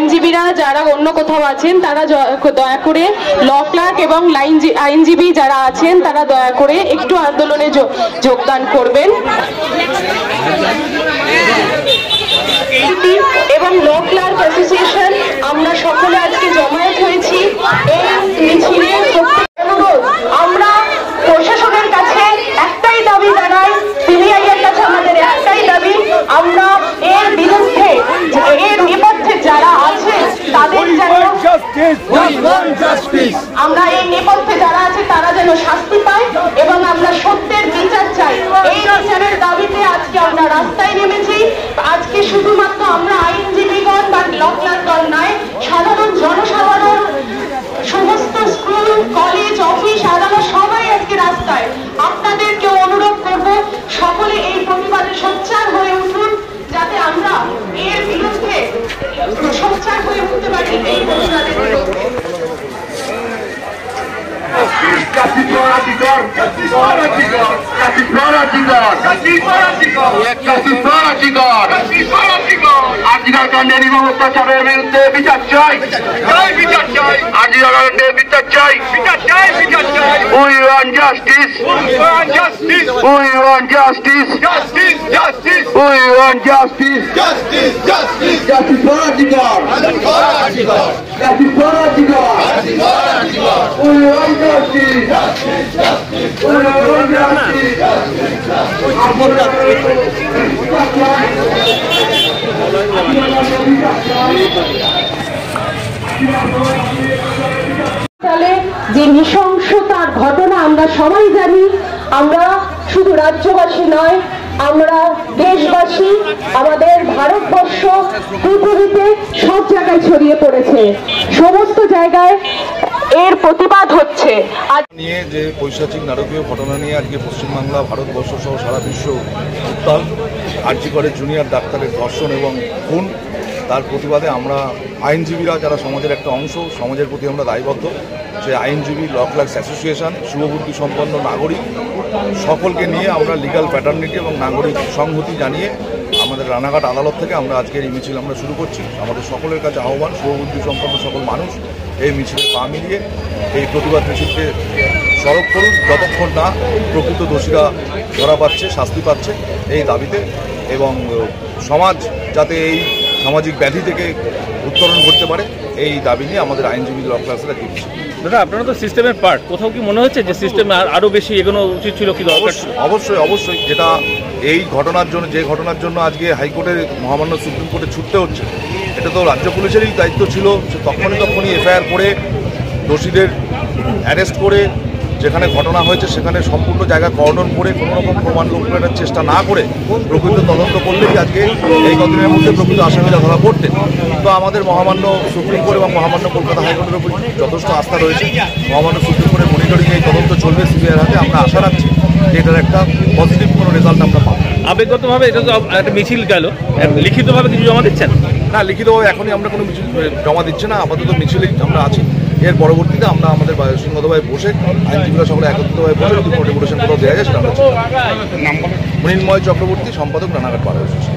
আইনজীবীরা যারা অন্য কোথাও আছেন তারা দয়া করে ল ক্লার্ক এবং আইনজীবী যারা আছেন তারা দয়া করে একটু আন্দোলনে যোগদান করবেন। এবং ল ক্লার্ক অ্যাসোসিয়েশন আমরা সকলে আজকে জমায়েত হয়েছি এই মিছিলে। আমরা প্রশাসনের কাছে একটাই দাবি জানাই, সিবিআই এর কাছে আমাদের একটাই দাবি, আমরা এর বিরুদ্ধে এর নেপথ্যে যারা আছে তাদের যেন আমরা এই নেপথ্যে যারা আছে তারা যেন শাস্তি পায় এবং আমরা সত্যের বিচার চাই। এই বিচারের দাবিতে আজকে আমরা রাস্তায় নেমেছি। আজকে শুধুমাত্র আমরা আইনজীবীগণ বা ল ক্লার্কগণ নয়, সাধারণ জনসাধারণ, সমস্ত স্কুল কলেজ অফিস আদালত সবাই আজকে রাস্তায়। আপনাদেরকে অনুরোধ করব সকলে এই প্রতিবাদে সোচ্চার হয়ে উঠুন, যাতে আমরা এর বিরুদ্ধে সোচ্চার হয়ে উঠতে পারি এই প্রতিবাদের বিরুদ্ধে। অত্যাচারের বিরুদ্ধে বিচার চাই, বিচার চাই, আজিরাগারের বিচার চাই, বিচার চাই, বিচার চাই। We want justice, we want justice, we want justice, justice, justice, we want justice, justice, justice, justice for Ajikar, justice for Ajikar, justice for Ajikar, justice for Ajikar. We want justice, justice, justice, we want justice, justice, যে নৃশংসতার ঘটনা আমরা সবাই জানি, আমরা শুধু রাজ্যবাসী নয়, আমরা দেশবাসী, আমাদের ভারতবর্ষ পৃথিবীতে সব জায়গায় ছড়িয়ে পড়েছে, সমস্ত জায়গায় এর প্রতিবাদ হচ্ছে। নিয়ে যে পৈশাচিক নারকীয় ঘটনা নিয়ে আজকে পশ্চিমবাংলা, ভারতবর্ষ সহ সারা বিশ্ব উত্তাল। আরজি করে জুনিয়র ডাক্তারের ধর্ষণ এবং খুন, তার প্রতিবাদে আমরা আইনজীবীরা যারা সমাজের একটা অংশ, সমাজের প্রতি আমরা দায়বদ্ধ, যে আইনজীবী, ল ক্লার্কস অ্যাসোসিয়েশন, শুভবুদ্ধি সম্পন্ন নাগরিক সকলকে নিয়ে আমরা লিগাল প্যাটার্নিটি এবং নাগরিক সংহতি জানিয়ে আমাদের রানাঘাট আদালত থেকে আমরা আজকের এই মিছিল আমরা শুরু করছি। আমাদের সকলের কাছে আহ্বান, শুভবুদ্ধি সম্পন্ন সকল মানুষ এই মিছিলে পা মিলিয়ে এই প্রতিবাদ মিছিলকে সড়ক করুন, যতক্ষণ না প্রকৃত দোষীরা ধরা পাচ্ছে, শাস্তি পাচ্ছে এই দাবিতে, এবং সমাজ যাতে এই সামাজিক ব্যাধি থেকে উত্তরণ করতে পারে এই দাবি নিয়ে আমাদের আইনজীবী ল ক্লার্কসরা দিচ্ছে। দাদা, আপনারা তো সিস্টেমের পার্ট, কোথাও কি মনে হচ্ছে যে সিস্টেম আরও বেশি এগোনো উচিত ছিল? কি অবশ্যই অবশ্যই, যেটা এই ঘটনার জন্য, যে ঘটনার জন্য আজকে হাইকোর্টের মহামান্য সুপ্রিম কোর্টে ছুটতে হচ্ছে, এটা তো রাজ্য পুলিশেরই দায়িত্ব ছিল। সে তখনই এফআইআর করে দোষীদের অ্যারেস্ট করে যেখানে ঘটনা হয়েছে সেখানে সম্পূর্ণ জায়গা কর্ডন করে কোনো রকম প্রমাণ লোপ করার চেষ্টা না করে প্রকৃত তদন্ত করলেই আজকে এই কদিনের মধ্যে প্রকৃত আসামিরা ধরা পড়তেন। তো আমাদের মহামান্য সুপ্রিম কোর্ট এবং মহামান্য কলকাতা হাইকোর্টের উপর যথেষ্ট আস্থা রয়েছে। মহামান্য সুপ্রিম কোর্টের মনিটরিংয়ে এই তদন্ত চলবে সিবিআইয়ের হাতে। আমরা আশা রাখছি যে এটার একটা পজিটিভ কোনো রেজাল্ট আমরা পাবো। আবেগগতভাবে এটা তো একটা মিছিল গেল, লিখিতভাবে কিছু জমা দিচ্ছেন না? লিখিতভাবে এখনই আমরা কোনো মিছিল জমা দিচ্ছি না, আপাতত মিছিলেই আমরা আছি। এর পরবর্তীতে আমরা আমাদের সংগতভাবে বসে আইনজীবীরা সকলে একত্রিতভাবে বসে যদি কোনো ডেপুটেশন কোথাও দেওয়া যায় সেটা আমরা মৃন্ময় চক্রবর্তী, সম্পাদক, রানাঘাট বার অ্যাসোসিয়েশন।